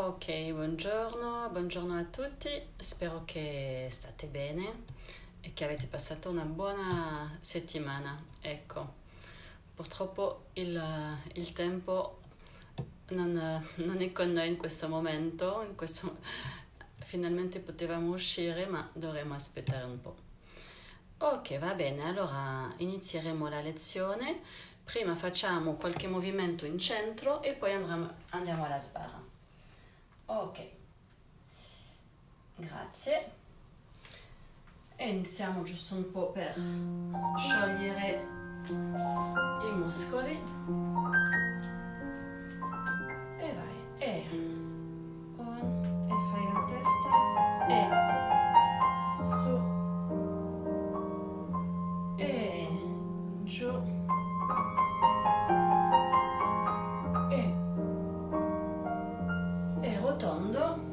Ok, buongiorno a tutti, spero che state bene e che avete passato una buona settimana. Ecco, purtroppo il tempo non è con noi in questo momento, finalmente potevamo uscire, ma dovremo aspettare un po'. Ok, va bene, allora inizieremo la lezione. Prima facciamo qualche movimento in centro e poi andiamo alla sbarra. Ok, grazie. E iniziamo giusto un po' per sciogliere i muscoli. E vai, e on, e fai la testa, e su, e giù, e rotondo.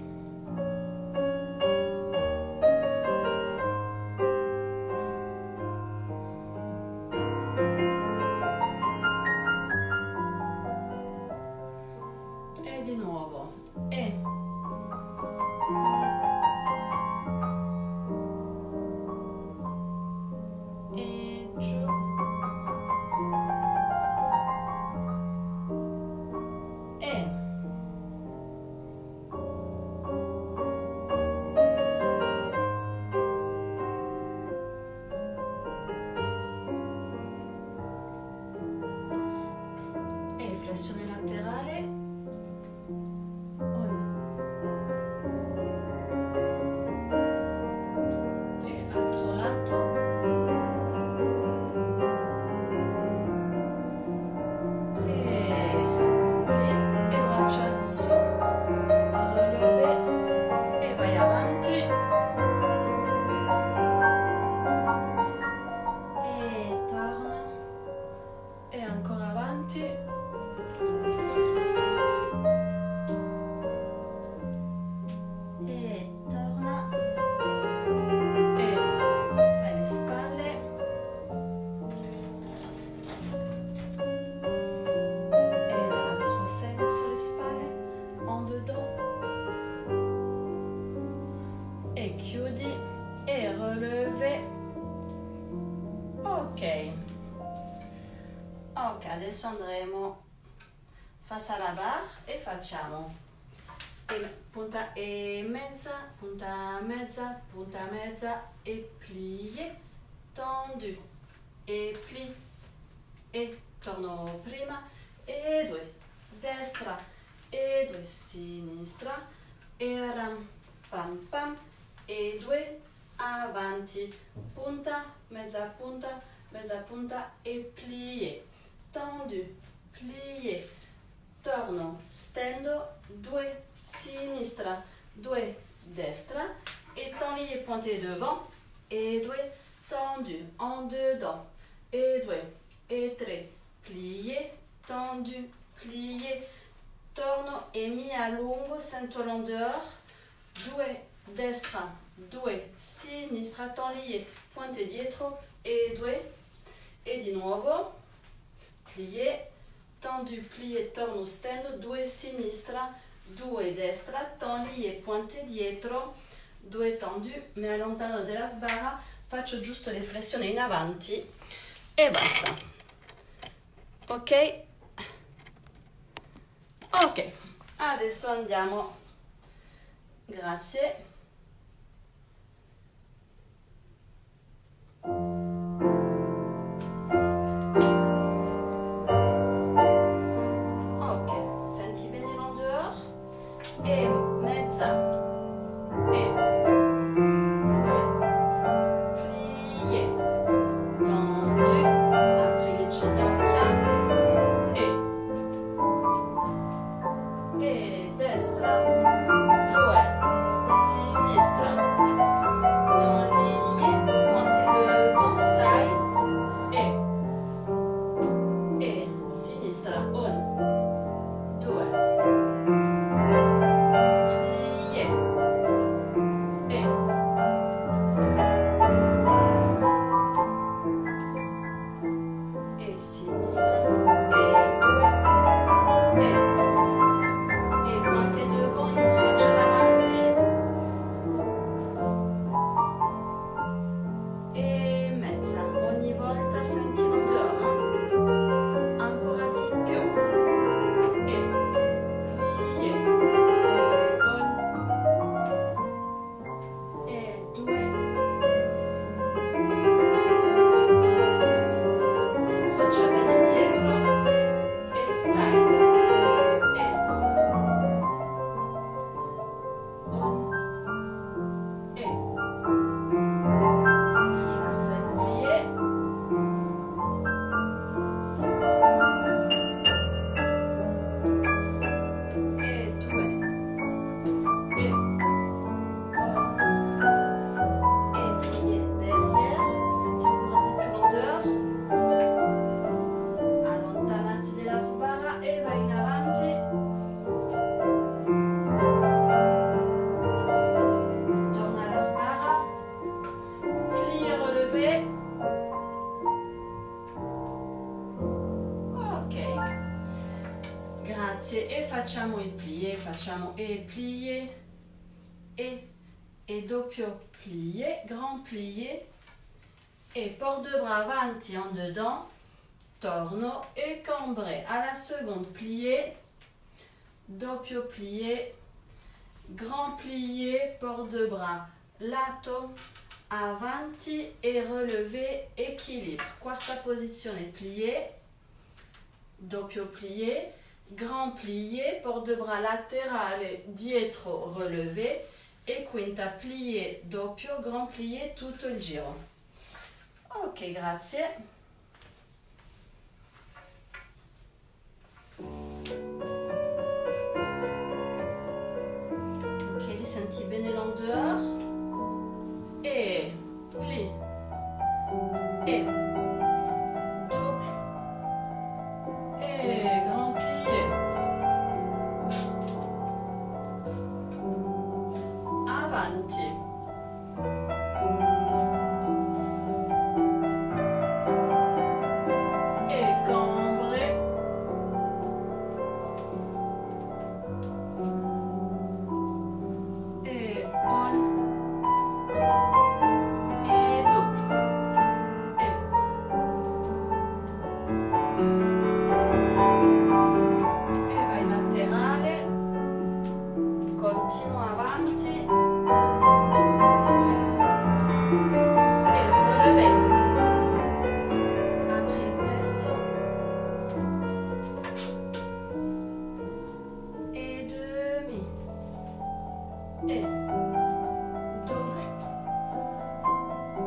E di nuovo, e giù, e flessione laterale, on, e l'altro lato, e pli e braccia su, relevé e vai avanti, e torna, e ancora avanti, e torna, e fai le spalle, e nell'altro senso le spalle, en dedans, e chiudi, e relevé. Ok, adesso andremo face alla barre e facciamo punta e mezza, punta mezza e plié, tendu e pli e torno prima e due, destra e due, sinistra e ram pam pam e due, avanti, mezza punta e plié, tendu, plié, torno, stendo, due, sinistra, due, destra, et tablier pointé devant, et due, tendu, en dedans, et due, et tre, plié, tendu, plié, torno e mi allungo, sento en dehors, due, destra, due, sinistra, taglier, pointé dietro, e due, e di nuovo, plié, tendu, plié, torno, stendo, due, sinistra, due, destra, taglier, pointé dietro, due, tendu, mi allontano dalla sbarra, faccio giusto le flessioni in avanti e basta. Ok? Ok, adesso andiamo. Grazie. Ok, senti bene l'en dehors e mezza e due, plié, tendu, apri le ginocchia e destra, due, sinistra, taglier, pointé devant, stai e sinistra, un, due, plié e sinistra e due e pointé devant facciamo e plié, e doppio plié, grand plié, et port de bras avanti en dedans, torno et cambré. À la seconde, plié, doppio plié, grand plié, port de bras lato, avanti e relevé, équilibre. Quarta posizione, plié, doppio plié, grand plié, port de bras laterale, dietro, relevé, e quinta plié, doppio, grand plié, tutto il giro. Ok, grazie. Ok, li senti bene l'endeur. Et pli, et double, et grand plié. Avanti. Et cambré. Et on. Et double. E vai laterale. Continua avanti. E relevé. Apri il plesso. Et demi. Et double.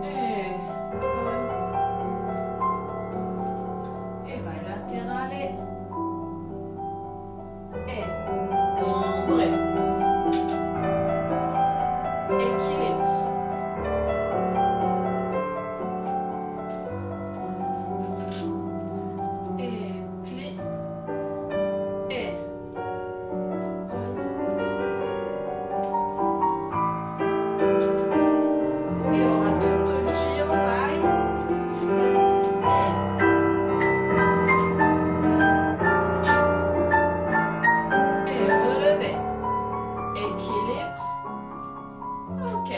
Et on. E vai laterale. Et cambré. Équilibre. Et pli. Et on. E ora tutto il giro, vai. E relevé. Équilibre. Ok.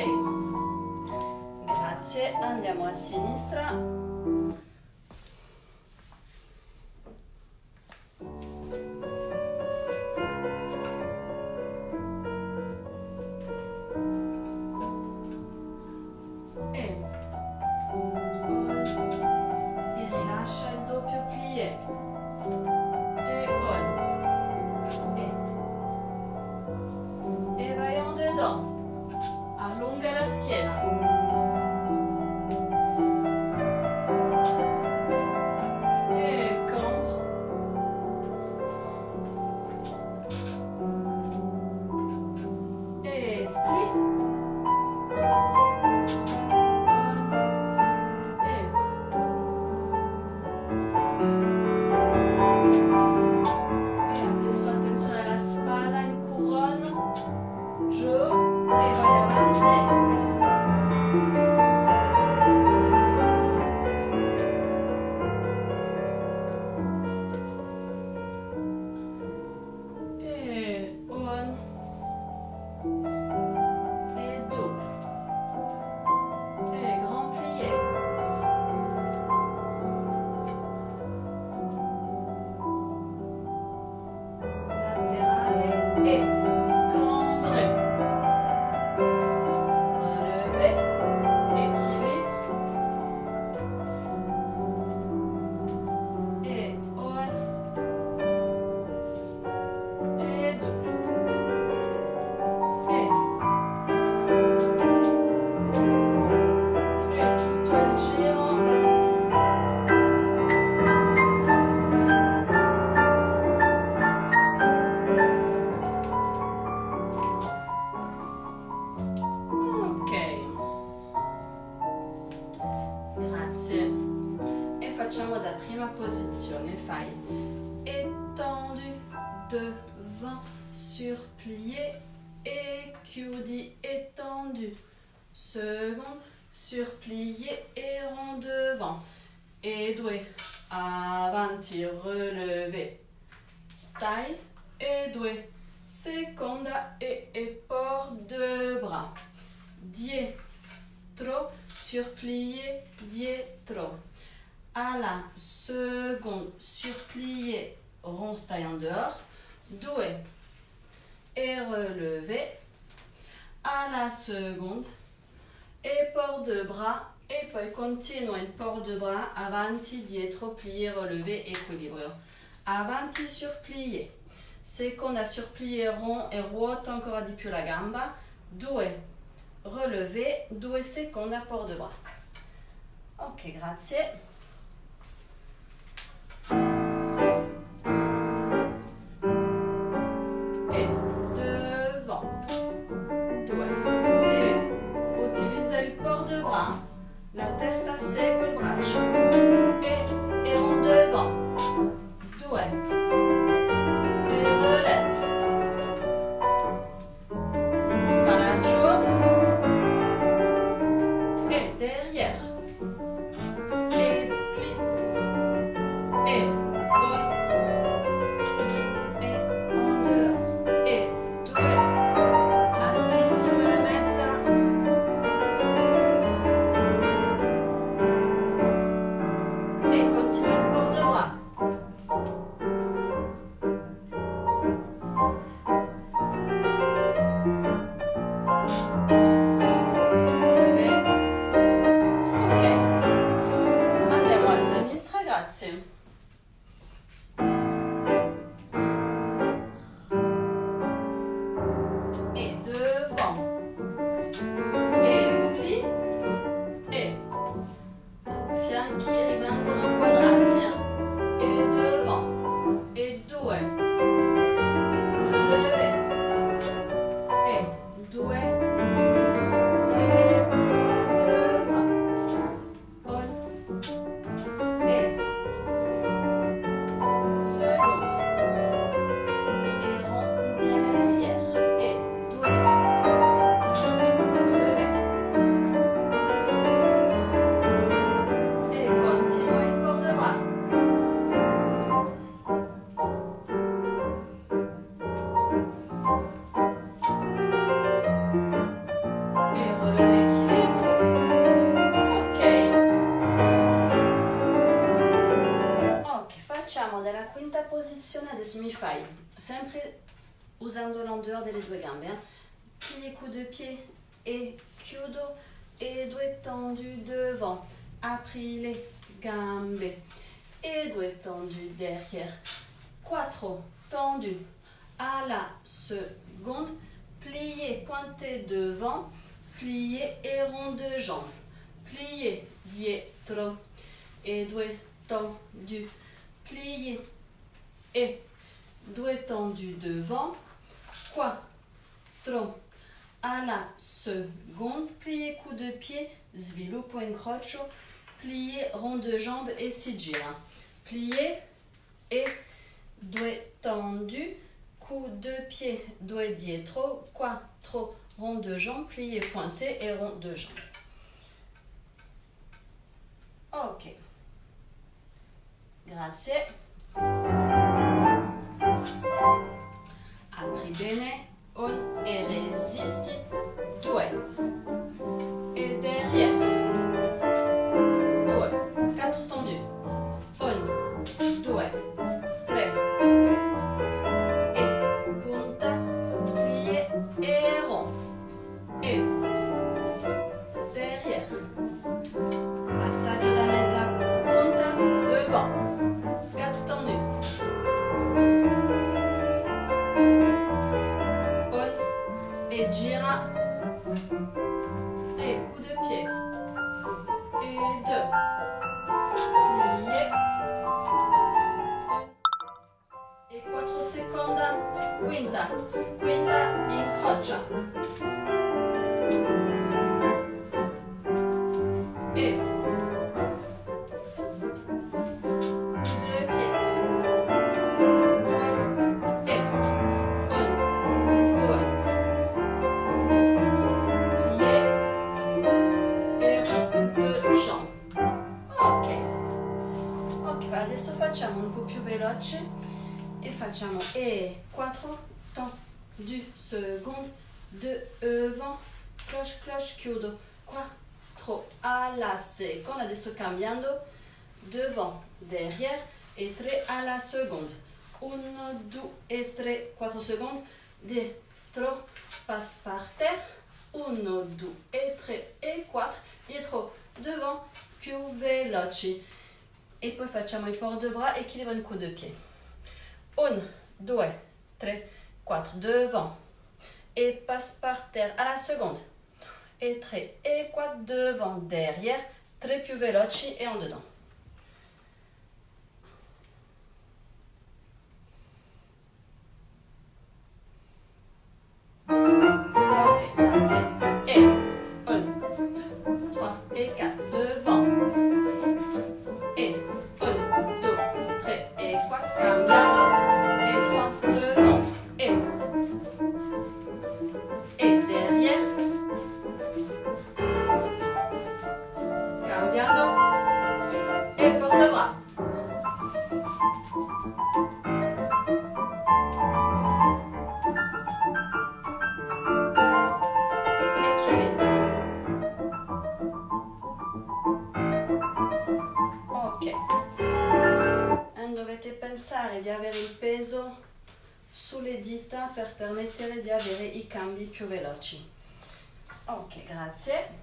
Grazie. Andiamo a sinistra. E rilascia il doppio plié. E on. E vai en dedans. Allunga la schiena. E cambre. E pli. E adesso attenzione alla spalla in couronne. Giù e vai avanti. E on. Et double. Et grand plié. Laterale et cambré. Relevé. Équilibre. Et on. Et double. Et tutto il giro. Ok, grazie. E facciamo da prima posizione. Fai étendu devant, surplié e chiudi, étendu. Seconde, surplié et rond devant. E due, avanti, relevé. Stai, e due, seconda et porte de bras. Dietro, surplié, dietro. À la seconde, surplié, rond stai en dehors. 2 et relevé. À la seconde, et porte de bras. E poi continua il porte de bras, avanti, dietro, plié, relevé, equilibrio. Avanti, surplié. Seconda, surplié, rond e ruota ancora di più la gamba. 2, relevé, 2 seconda, porte de bras. Ok, grazie. E devant. 2. E utilizza il porte de bras. La testa segue il braccio e rond devant. 2 e relève. Sparaggio e derrière. E pli. E on. E en dehors. E 2. Altissimo e mezza. E continua il porte de bras. Ok, andiamo a sinistra, grazie. E devant. E pli. E fianchi rimangono quadrati. E devant. E 2. Relevé. E 2. E porte de bras. On. E seconde. Et rond derrière. Et 2. Relevé. Et continue il porte de bras. Et relevé équilibre. Ok, facciamo della quinta posizione, adesso mi fai sempre usando l'endeur delle due gambe, plie coup de pied et chiudo et 2 tendus devant, apri le gambe et 2 tendus derrière, 4 tendus à la seconde, plié pointé devant, plié et rond de jambe, plié dietro et 2 tendus, plié et 2 tendus devant, 4 à la seconde, plié coup de pied, sviluppo incrocio, plié rond de jambe et si gira, plié et 2 tendus, coup de pied, 2 dietro, 4 rond de jambe, plié pointé et rond de jambe. Ok, grazie. Apri bene, on e resisti, 2 et derrière, 2, 4 tendus, on, 2, 3 et punta, plié et rond, et derrière, passaggio da mezza punta, devant, 4 tendus, et gira et coup de pied et 2 plié et 4 seconda quinta incrocia et 2 pieds 2 et 1 2 adesso facciamo un po' più veloce e facciamo e 4 du secondo, devant, cloche, cloche, chiudo, 4 alla seconda, adesso cambiando, devant, derrière, et 3 alla seconde, 1, 2 et 3, 4 secondes, dietro, passe par terre, 1, 2 et 3 e 4, dietro, devant, più veloci. E poi facciamo il port de bras, équilibre un coup de pied. 1, 2, 3, 4, devant. Et passe par terre à la seconde. Et 3 et 4, devant, derrière. 3 più veloci et en dedans. Ok, grazie. Et 1, 3 et 4, devant. Et 1, 2, 3 et 4, cambiando. Et 3 secondes. Et derrière. Cambiando. Et porte-bras. Equilibrio. Ok. Non dovete pensare di avere il peso sulle dita per permettere di avere i cambi più veloci. Ok, grazie.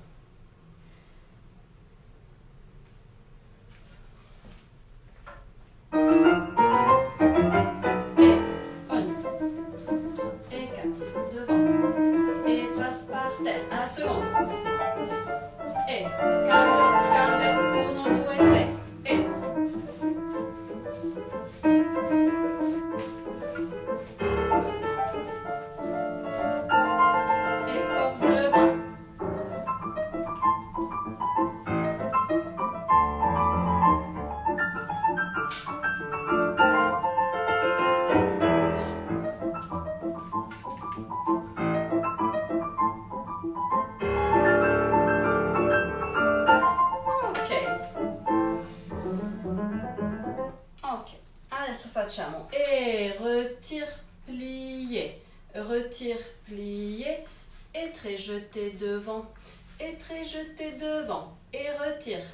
Adesso facciamo et retire, plier, retire, plier, et très jeté devant, et très jeté devant, et retire,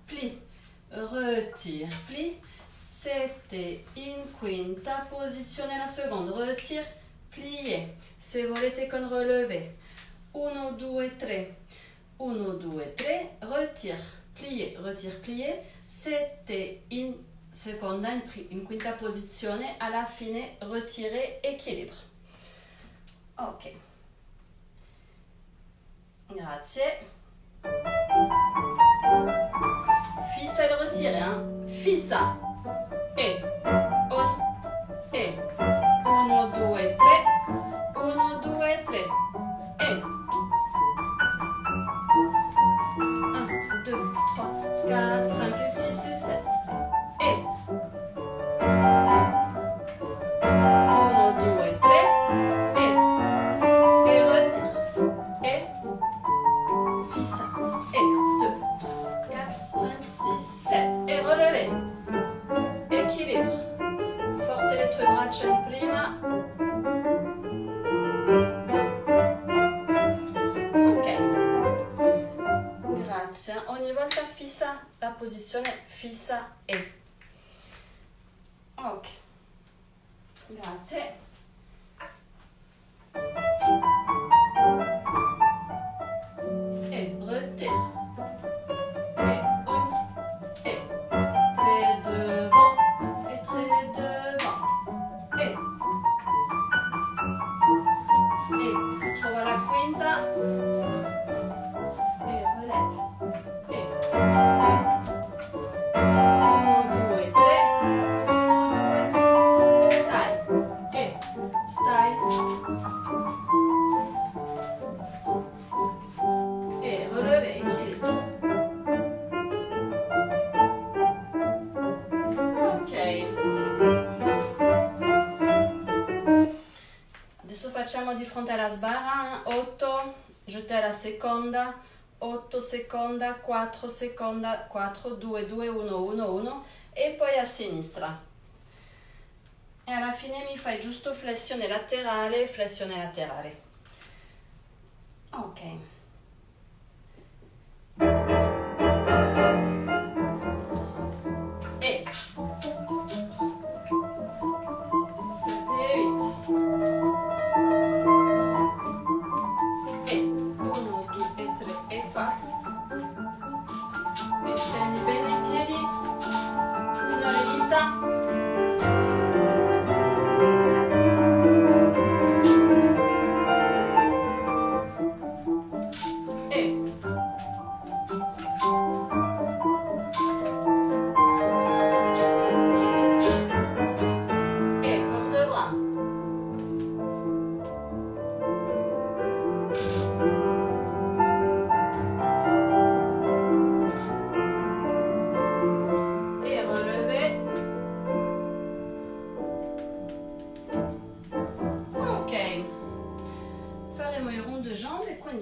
plie, retire, plie, siete in quinta posizione la seconda, retire, plier, se volete con relevé, 1, 2, 3, 1, 2, 3, retire, plier, siete in seconda, in quinta posizione, alla fine retire, équilibre. Ok. Grazie. Fissa il retire, hein? Fissa. E. 1, 2, 3. 1, 2, 3. E. 1, 2, 3, 4, 5 et 6 et 7. E. 1, 2, 3. E retire. E. Fissa. E. 2, 3, 4, 5, 6, 7. E relevez. Équilibre. Forte le tue braccia in prima. Grazie. Ogni volta fissa la posizione, fissa e. Ok. Grazie. E retire. Et 1, et 3 devant, et 3 devant, et trova la quinta, et relève, et 1, 2, 3, stai, e stai, e releve, équilibre. Ok. Adesso facciamo di fronte alla sbarra, 8, jeté alla seconda, 8 seconda, 4 seconda, 4, 2, 2, 1, 1, 1 e poi a sinistra. e alla fine mi fai giusto flessione laterale, flessione laterale. Ok. E 1, 2 e 3 e 4. Estendi bene i piedi fino alle dita.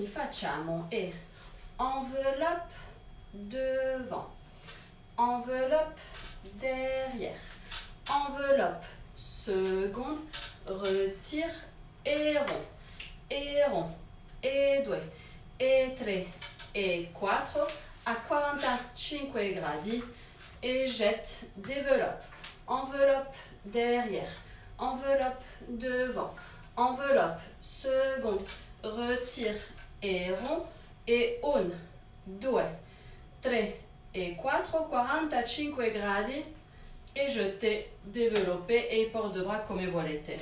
Facciamo e enveloppe devant, enveloppe derrière, enveloppe seconde, retire e rond, e rond, e 2, e 3, e 4 a 45 gradi e jette, développe, enveloppe derrière, enveloppe devant, enveloppe seconde, retire e rond e 1, 2, 3 e 4, 45 gradi e jeté, développé e porte bras come volete.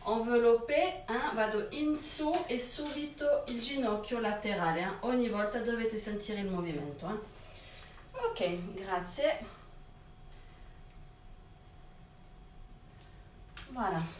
Enveloppé, vado in su e subito il ginocchio laterale, ogni volta dovete sentire il movimento. Ok, grazie. Voilà.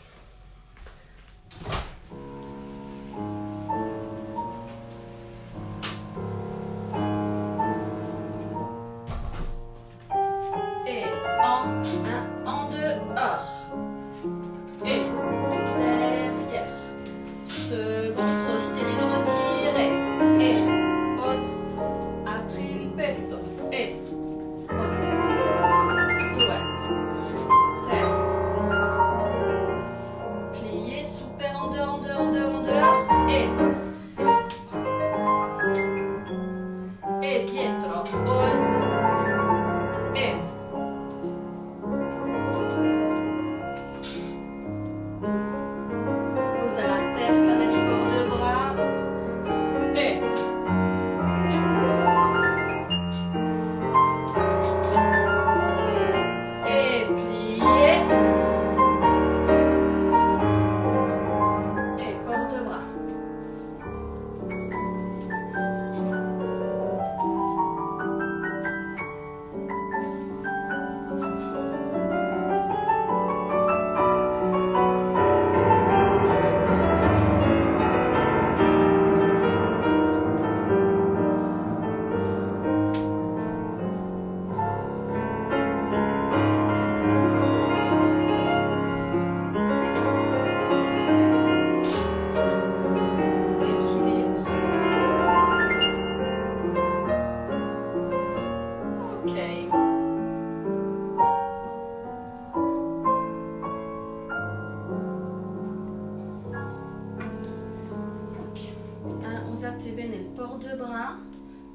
Usate bene il porte bras,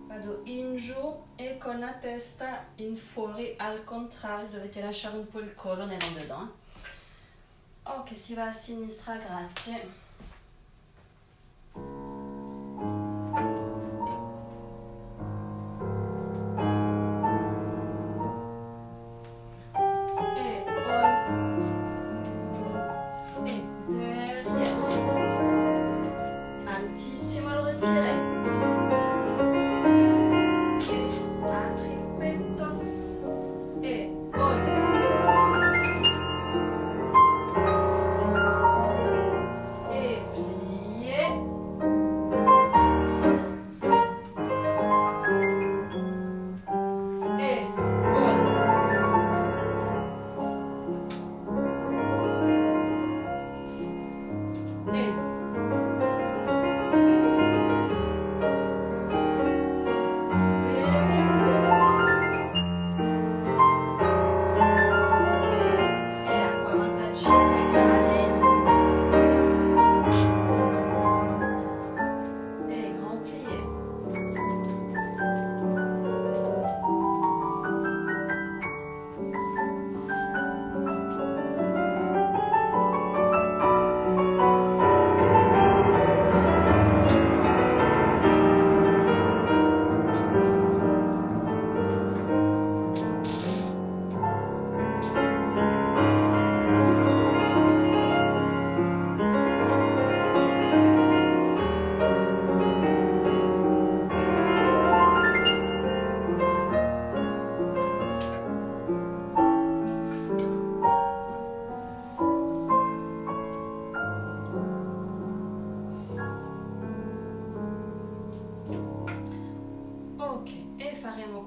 vado in giù e con la testa in fuori, al contrario dovete lasciare un po' il collo nell'en dedans. Ok, si va a sinistra, grazie.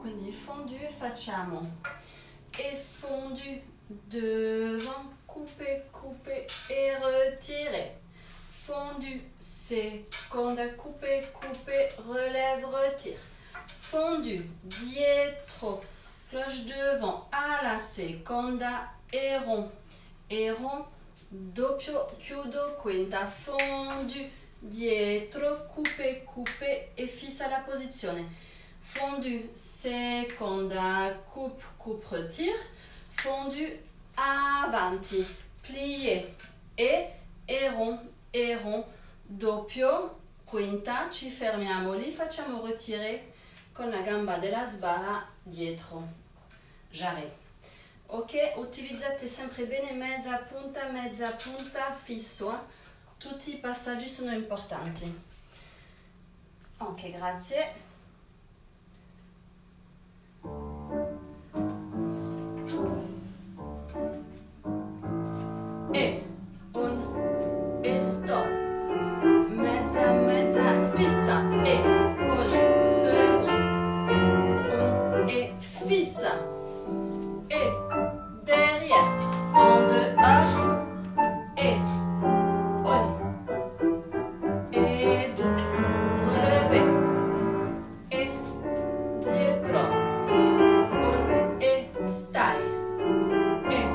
quindi fondu, facciamo e fondu, devant, couper, couper et retirer. Fondu, seconda, couper, couper, relève, retire. Fondu, dietro, cloche devant, alla seconda, et rond, doppio, chiudo, quinta, fondu, dietro, couper, couper e fissa la posizione. Fondu, seconda, coupe, coupe, retire. Fondu, avanti, plié e rond, doppio, quinta, ci fermiamo lì, facciamo retirare con la gamba della sbarra dietro. J'arrête. Ok, utilizzate sempre bene mezza punta, fisso. Tutti i passaggi sono importanti. Ok, grazie. E un e sto. Mezza, fissa. E un secondo. Un e fissa. Et derrière, en dehors, et on, et deux, relevé, et dietro, on, et stai, et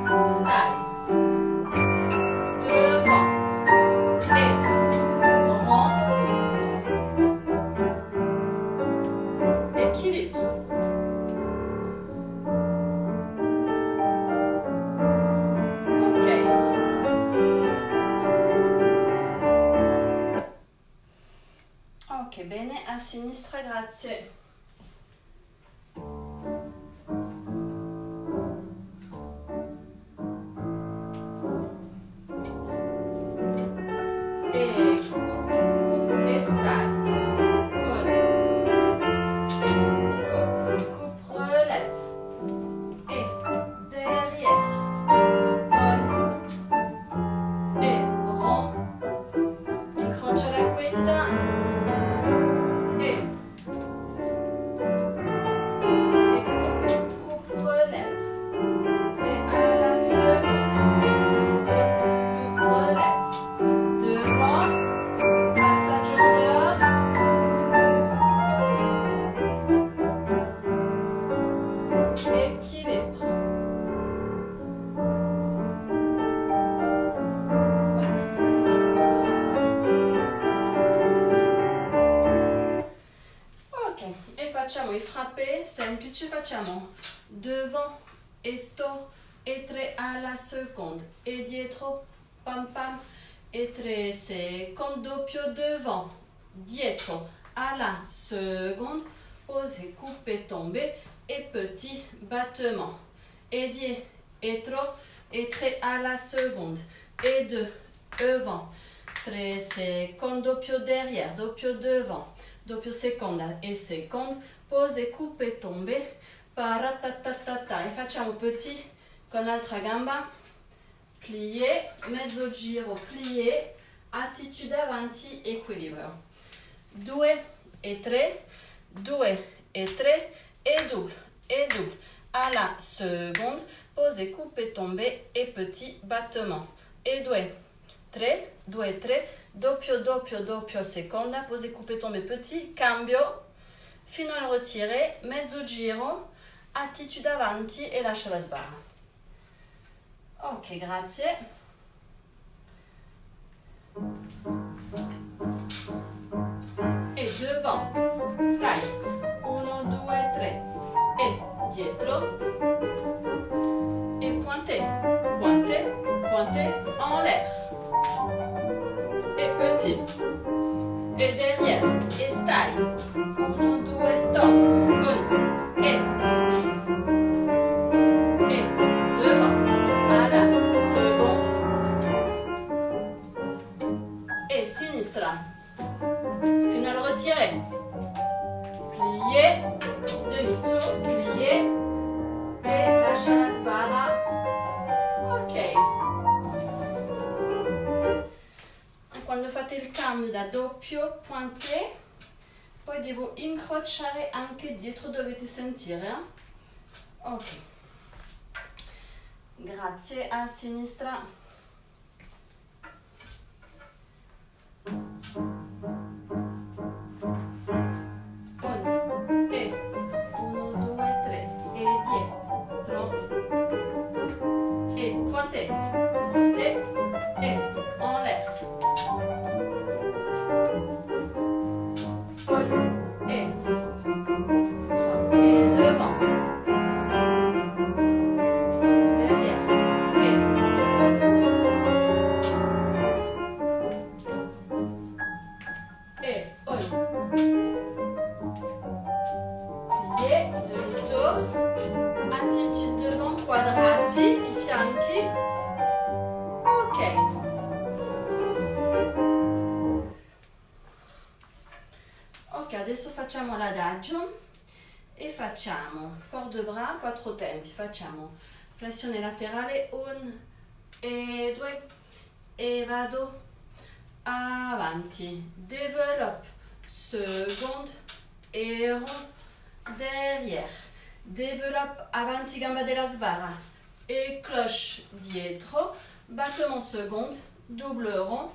on, stai, devant, et rond, équilibre. Ok, bene, a sinistra, grazie. E stai. Coupe, relève. Et derrière. On. Et rond. Incrocia la quinta. Et coupe, relève. Et à la seconde. Coupe, relève. Devant. Passage en dehors. Équilibre. Ok, e facciamo i frappé semplici, facciamo devant e sto e 3 alla seconda e dietro pam pam e 3 secondi, doppio devant, dietro alla seconde, pose, coupe, tomber et petit battement et dietro et 3 alla seconde et 2 devant, 3 secondi, doppio derrière, doppio devant, doppio seconda e seconda, pose, coupe, tomber, paratatata e facciamo petit con l'altra gamba, plié, mezzo giro, plié, attitude avanti, equilibrio. 2 e 3, 2 e 3 e double, alla seconde, pose, coupe, tomber e petit battement. E 2, 3, 2 e 3, doppio, seconda, pose, coupe, tomber, petit, cambio, fino al retire, mezzo giro, attitude avanti e lascio la sbarra. Ok, grazie. E devant, stai, 1, 2, 3, e dietro, e pointe, en l'air, et petit, et derrière, et stai, 1, 2, stop, 1, et devant, à la seconde, et sinistra, fino al retire, plié, demi-tour, plié, et lascia la sbarra, ok. Quando fate il cambio da doppio pointé, Poi devo incrociare anche dietro, dovete sentire. Ok. Grazie, a sinistra. Adesso facciamo l'adagio e facciamo port de bras, 4 tempi. Facciamo flessione laterale 1 e 2 e vado avanti. Développe, seconde e rond derrière. Développe avanti gamba della sbarra e cloche dietro. Battement seconde, double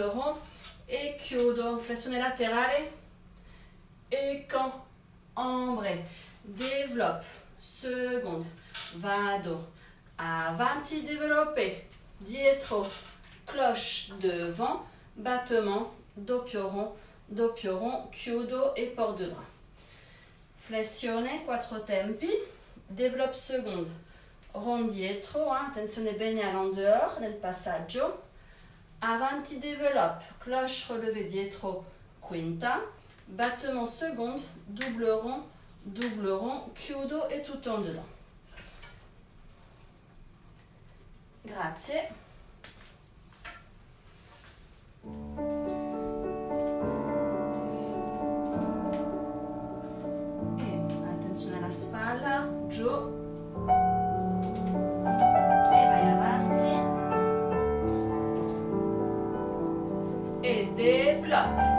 rond e chiudo. Flessione laterale e cambre, développe, seconde, vado, avanti, développé, dietro, cloche devant, battement, doppio rond, chiudo e port de bras. Flessione, 4 tempi, développe seconde, rond dietro, attenzione bene all'endehors nel passaggio, avanti, développe, cloche relevée dietro, quinta, battement seconde, double rond, chiudo e tutto en dedans. Grazie. E attenzione alla spalla, giù. E vai avanti. E développe.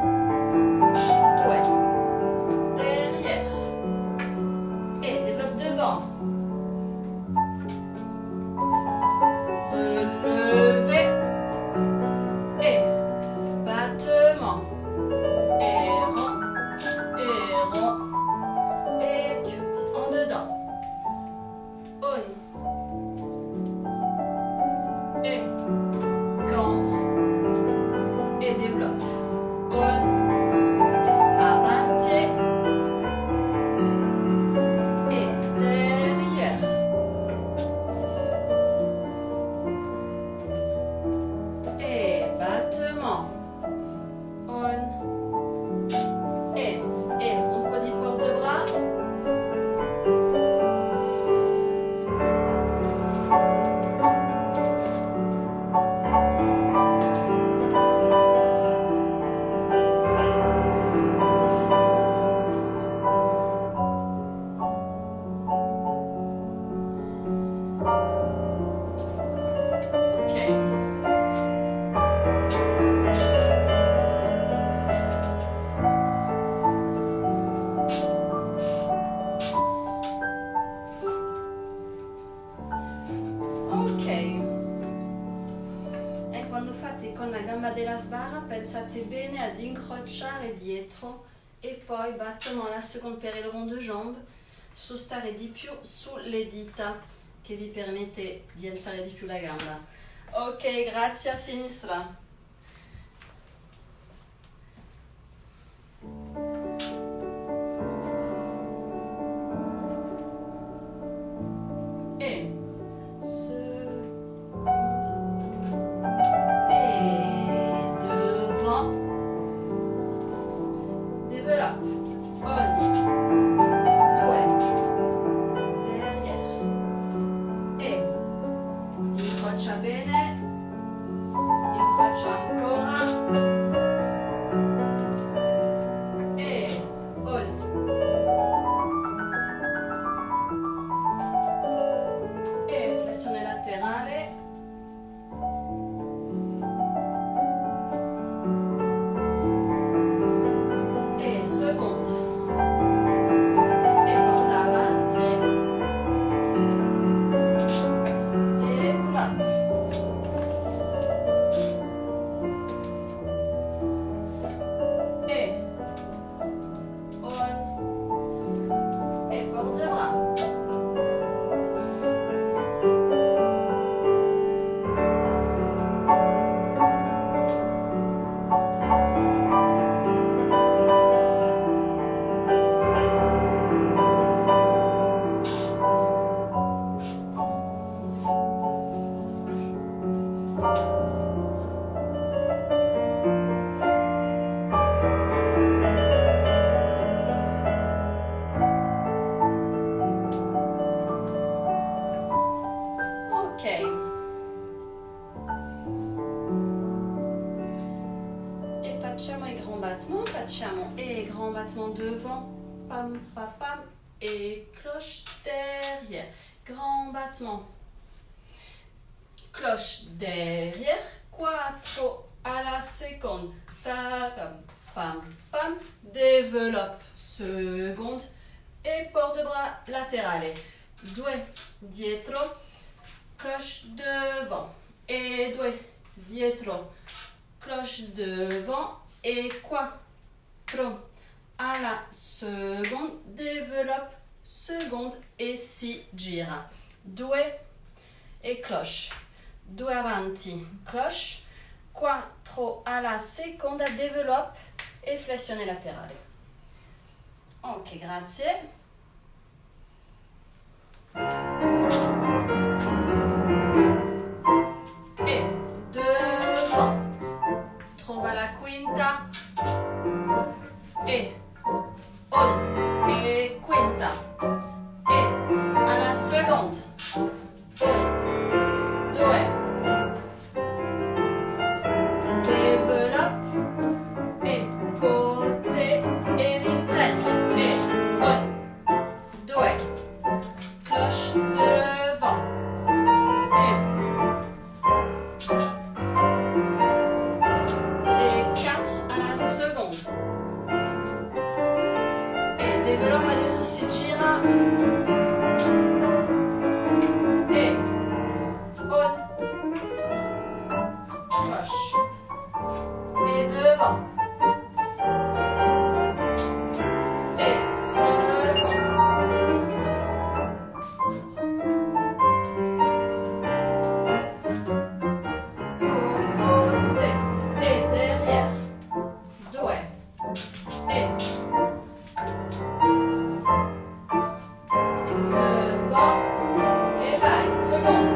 Della sbarra, pensate bene ad incrociare dietro e poi battement alla seconde per il rond de jambe, su stare di più sulle dita che vi permette di alzare di più la gamba. Ok, grazie, a sinistra. Incrocia facciamo i grands battements, facciamo et grand battement devant, pam pam pam, et cloche derrière, grand battement, cloche derrière, quattro à la seconde, ta tam pam pam, développe, seconde, et port de bras latéral, due dietro, cloche devant, et due dietro, cloche devant, et quattro à la seconde, développe, seconde, et si gira, due et cloche, due avanti, cloche, quattro à la seconda, développe e flessione laterale. Ok, grazie. E devant, trova la quinta, e un, e quinta, e alla seconde, un, due, développe, e côté, e riprendi, e un, due, cloche devant, et quatre à la seconde, e développe, adesso si gira, e un, cloche, et devant, et seconde, côté, et derrière, due, et devant, et vai, seconde,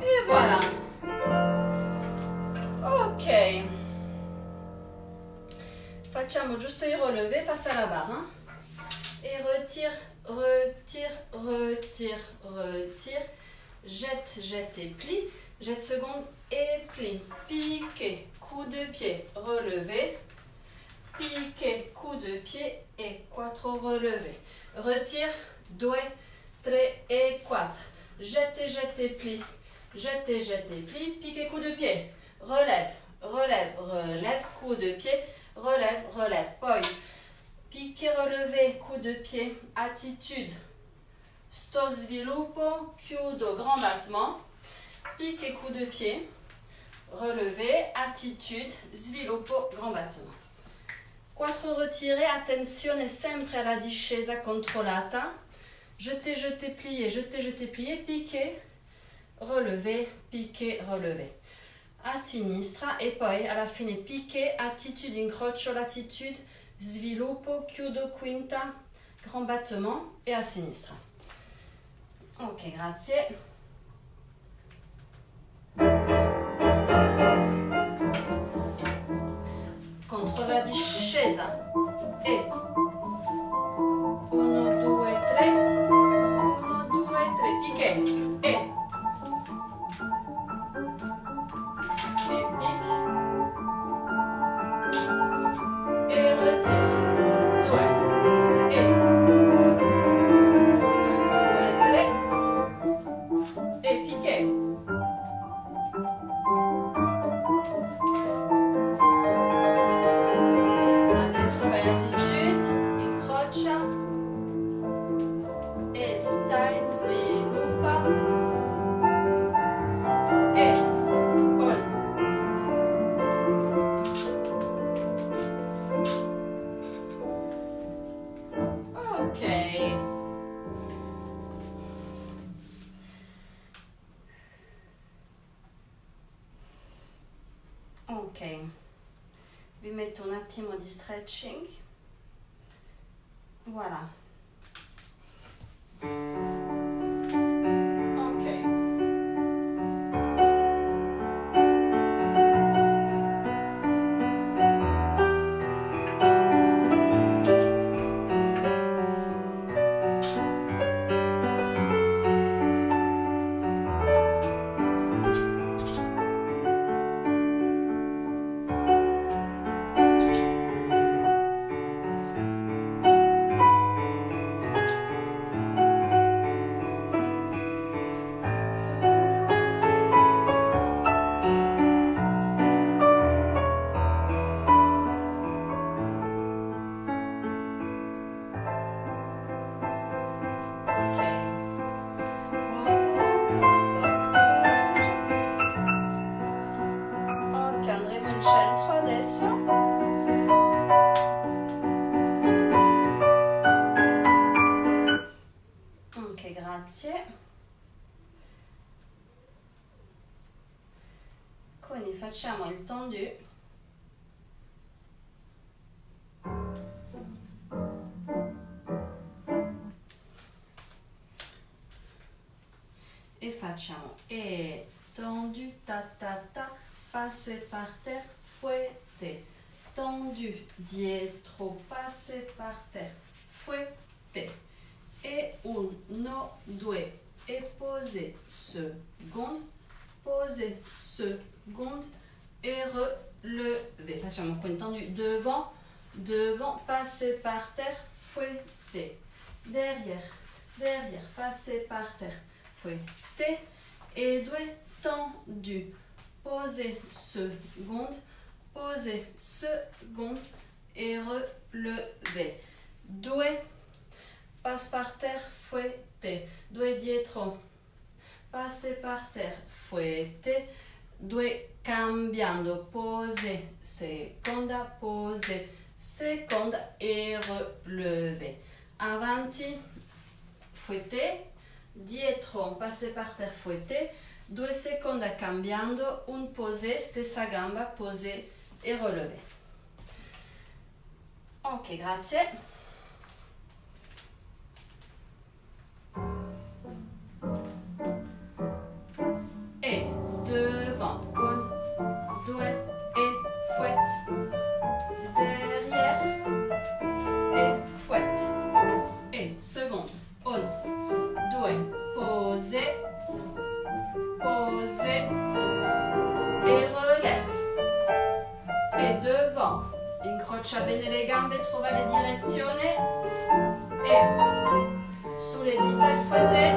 et voilà. Ok, facciamo giusto i relevés face à la barre, hein? Et retire, retire, retire, retire, jette, jette et plie, jette seconde et plie, piqué, coup de pied, relevé, piqué, coup de pied et quattro relevé, retire, due, tre et quatre, jette et plie, jette et plie, piqué, coup de pied, relève, relève, relève, coup de pied, relève, relève, poi, piqué, relevé, coup de pied, attitude, sto sviluppo, chiudo, grand battement, piqué, coup de pied, relevé, attitude, sviluppo, grand battement. Quattro retiré, attenzione sempre alla discesa controllata, jeté, jeté, plié, piqué, relevé, a sinistra e poi alla fine piqué, attitude, incrocio, l'attitude, sviluppo, chiudo, quinta, grand battement e a sinistra. Ok, grazie. Contro la discesa e 1, 2, 3, 1, 2, 3, piqué e pique e retire, 2 e 1, 2, 3 e piqué. Adesso vai attitude, incrocia e stai, sviluppa e 1. Ok. Ok, vi metto un attimo di stretching, voilà. Ok. grazie. Quindi facciamo il tendu. E facciamo tendu, ta ta ta, passer par terre, fouetter. Tendu, dietro, passer par terre, fouetter. E 1, 2, e poser, seconde, poser, seconde, et relever. Facciamo quindi tendu devant, devant, passer par terre, fouetter. Derrière, derrière, passer par terre, fouetter. Et 2, tendu, poser, seconde, poser, seconde, et relever. 2, passe par terre, fouetter. 2 dietro, passer par terre, fouetter. 2 cambiando, poser, seconda, poser, seconda, et relever. Avanti, fouetter. Dietro, passer par terre, fouetter. 2 seconda cambiando, un poser, stessa gamba, poser e relever. Ok, grazie. Et devant, 1, 2, et fouette. Derrière, et fouette. Et seconde, 1, 2, poser, poser, e relève. E devant, incrocia bene le gambe, trova le direzione. E sulle dita il fouetté.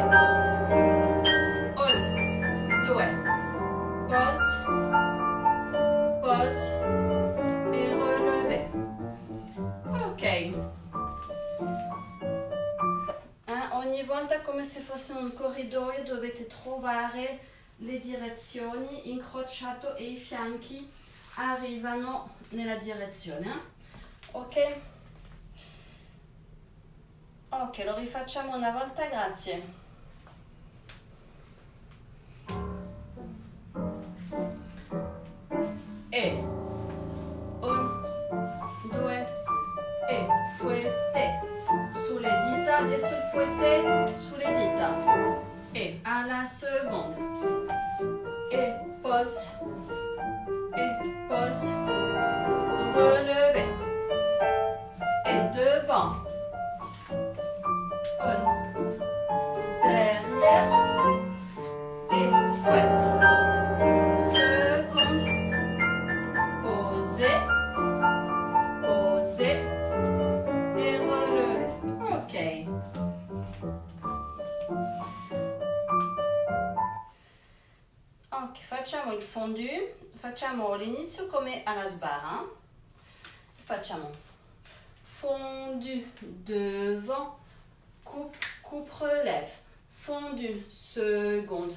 1, 2, pose, pose, e releve. Ok. Ogni volta come se fosse un corridoio dovete trovare le direzioni, incrociato e i fianchi arrivano nella direzione. Ok? Ok, lo rifacciamo una volta, grazie. E 1, 2, e fouetté sulle dita, adesso il fouetté sulle dita. E alla seconde. Et pose, relever. Et devant. 1, derrière. Et fouette. Seconde. Poser, poser. Et relever. Ok. Ok, facciamo il fondu, facciamo l'inizio come alla sbarra. Facciamo fondu devant, coupe, coupe, relève. Fondu, seconde,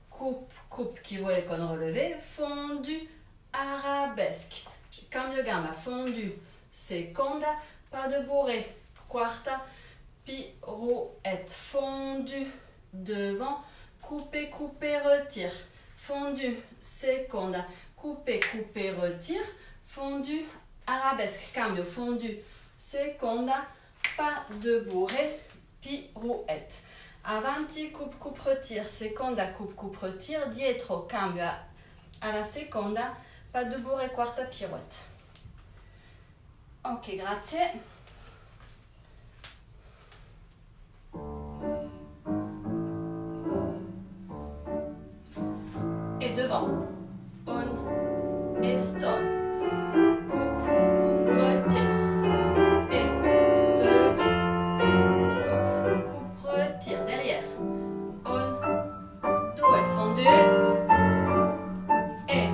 coupe, coupe qui vuole con relevé. Fondu, arabesque. Cambio gamba, fondu, seconda, pas de bourrée. Quarta, pirouette. Fondu devant, couper, couper, retire. Fondu, seconda, couper, couper, retire. Fondu, arabesque, cambio, fondu, seconda, pas de bourrée, pirouette. Avanti, coupe, coupe, retire, seconda, coupe, coupe, retire. Dietro, cambio alla seconda, pas de bourrée, quarta, pirouette. Ok, grazie. Et devant, 1, et stop, coupe, coupe, retire, et seconde, coupe, coupe, retire, derrière, 1, 2, fondu, et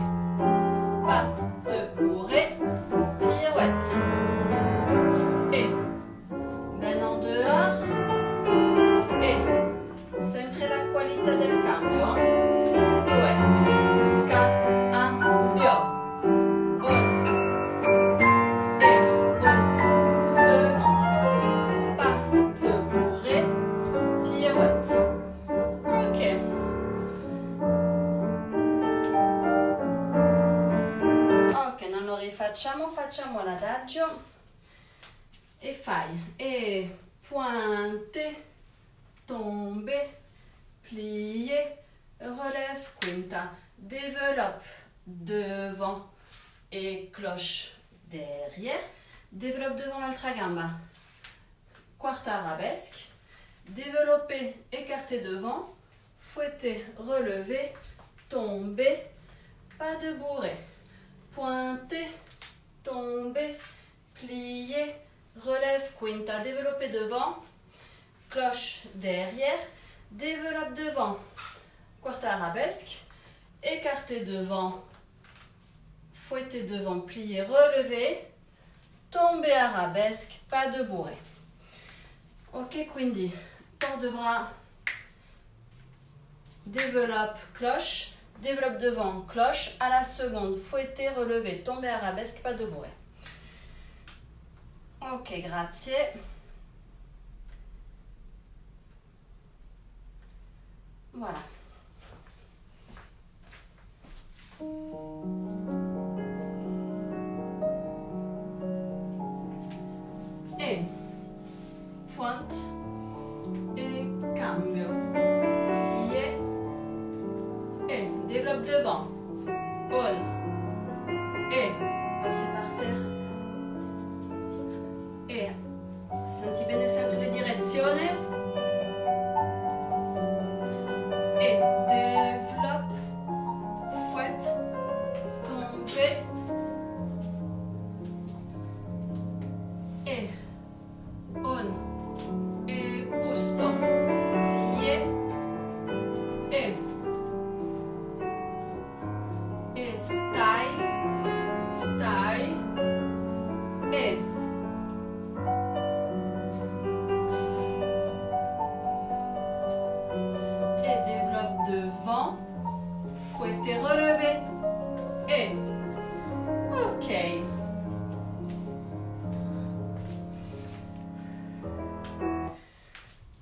pas de bourrée, pirouette, et ben en dehors, et sempre la qualità del cambio, 2, cambio, facciamo l'adagio e fai e pointe, tombe, plié, relève, quinta, développe, devant et cloche derrière, développe devant l'altra gamba, quarta arabesque, développer, écarter devant, fouetter, relever, tomber, pas de bourrée, pointer, tomber, plier, relève, quinta, développer devant, cloche derrière, développe devant, quarta arabesque, écarter devant, fouetter devant, plier, relever, tomber arabesque, pas de bourrée. Ok, quindi, port de bras, développe, cloche, développe devant, cloche, à la seconde, fouetter, relever, tomber arabesque, pas de bourrée. Ok, grazie. Voilà. Et pointe et cambio. Plié et développe devant. On et passer par terre. E senti bene sempre le direzioni e développe, fouette, tombe e on e busto, plié e stai e développe devant, fouetter, relever et ok.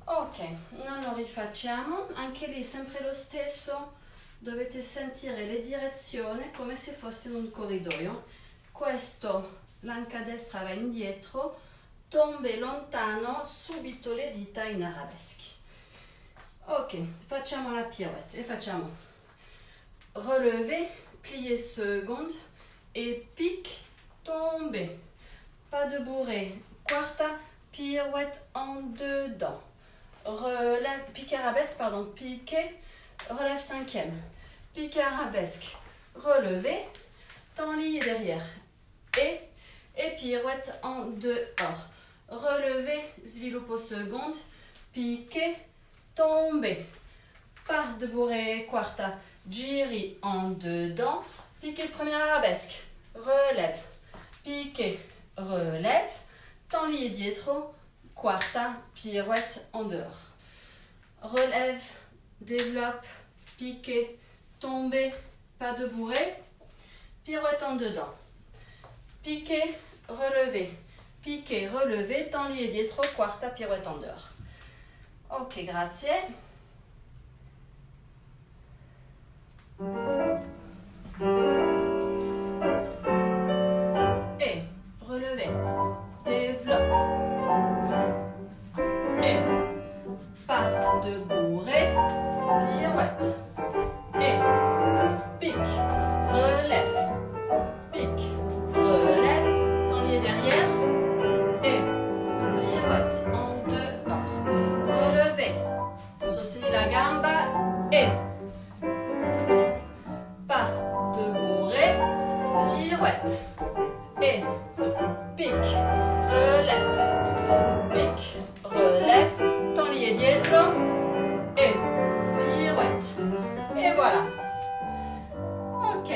Ok, non lo rifacciamo, anche lì sempre lo stesso, dovete sentire le direzioni come se foste in un corridoio. Questo, l'anca destra va indietro, tombe lontano, subito le dita in arabeschi. Ok, facciamo la pirouette e facciamo relever, plier seconde et pique, tomber. Pas de bourrée, quarta, pirouette en dedans. Relève, pique arabesque, pardon, piquer, relève cinquième. Pique arabesque, relever, temps lié derrière. Et pirouette en dehors. Relever, sviluppo seconde, piquer, tomber. Pas de bourrée, quarta, giri en dedans. Piquer première arabesque, relève, piquer, relève, temps lié dietro, quarta, pirouette en dehors. Relève, développe, piquer, tomber, pas de bourrée, pirouette en dedans. Piquer, relever, piquer, relever, temps lié dietro, quarta, pirouette en dehors. Ok, grazie. Et relever, développe. Et pas de bourrée, pirouette. Et pique, relève, pique, relève, temps lié derrière. Et pirouette en dehors. Relever, sostieni la gamba et pas de bourrée, pirouette. Et pique, relève, temps lié dietro e pirouette. E voilà. Ok.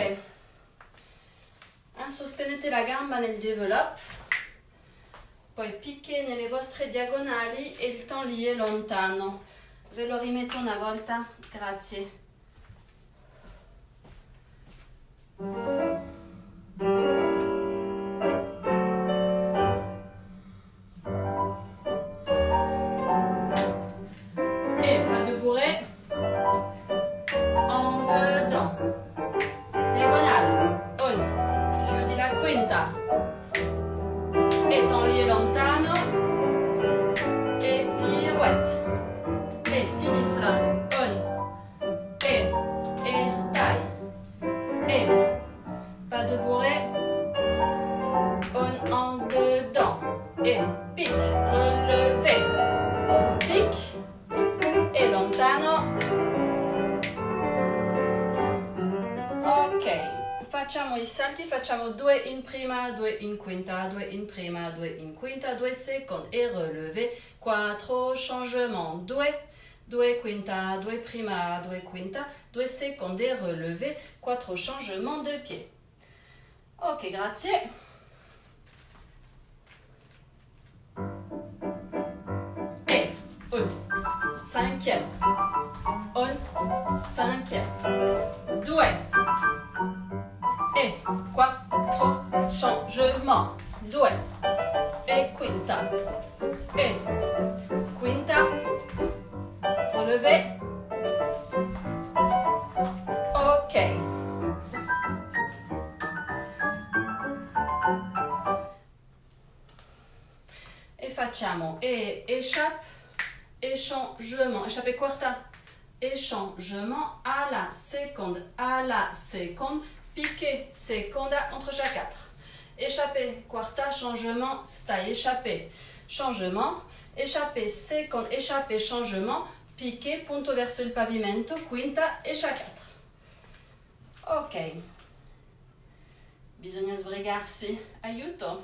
Sostenete la gamba nel develop, poi picche nelle vostre diagonali e il temps lié lontano. Ve lo rimetto una volta, grazie. Et pas de bourrée. En dedans. Diagonale. Un. Chiudi la quinta. facciamo i salti, facciamo 2 in prima, 2 in quinta, 2 in prima, 2 in quinta, 2 seconde et relevé, 4 changements, 2, 2 quinta, 2 prima, 2 quinta, 2 seconde et relevé, 4 changements de pied. Ok, grazie. Et un cinquième, un cinquième, 2 et 4 changements, 2 et quinta, relevé. Ok. E facciamo échappe, échangement, échappé quarta, échangement à la seconde, piqué seconda entre chaque 4. Échappé quarta, changement, sta échappé, changement, échappé seconde, échappé changement, piqué, punto verso il pavimento, quinta e chaque 4. Ok. Bisogna sbrigarsi. Aiuto.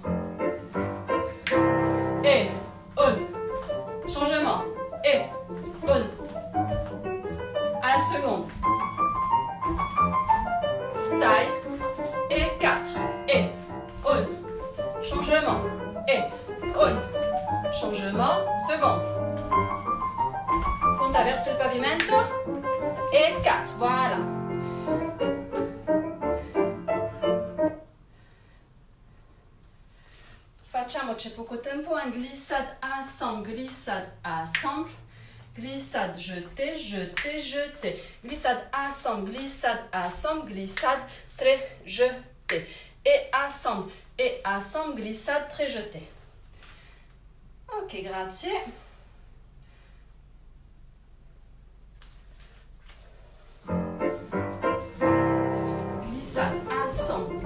Et un changement, et un à la seconde, stai et 4, et un changement, et un changement, seconde, punta verso il pavimento et 4, voilà. Facciamo, c'è poco tempo, un glissade ensemble, glissade, jeté, jeté, jeté, glissade ensemble, glissade, très jeté, et ensemble, glissade, très jeté. Ok, grazie. Glissade ensemble,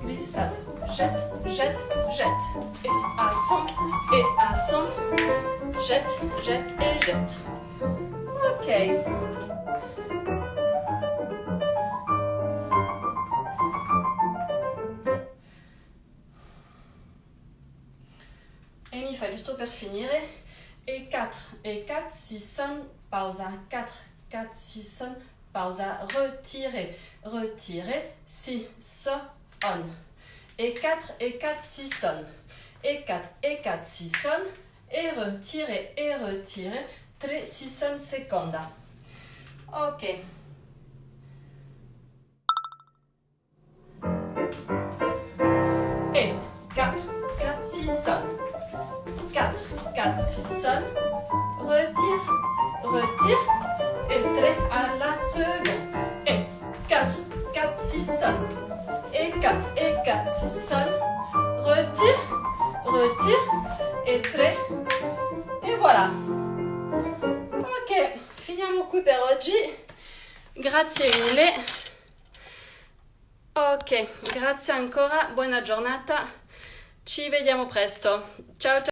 glissade, jette, jette, jette, et ensemble, jette, jette et jette. Ok. E mi fa giusto per finire. E 4, 6 sonne, pausa, 4, 6 sonne, pausa, retirez, 6 sonne. Et 4, 6 sonne. Et 4, 6 sonne. Et retirez, 3, 6 sonne seconda. Ok. Et 4, 6 sonne. 4, 6 sonne. Retire. Et 3 à la seconde. Et 4, 6 sonne. Et 4, 6 sonne. Retire. Et 3. E voilà. Ok, finiamo qui per oggi. Grazie mille. Ok, grazie ancora, buona giornata. Ci vediamo presto. Ciao ciao.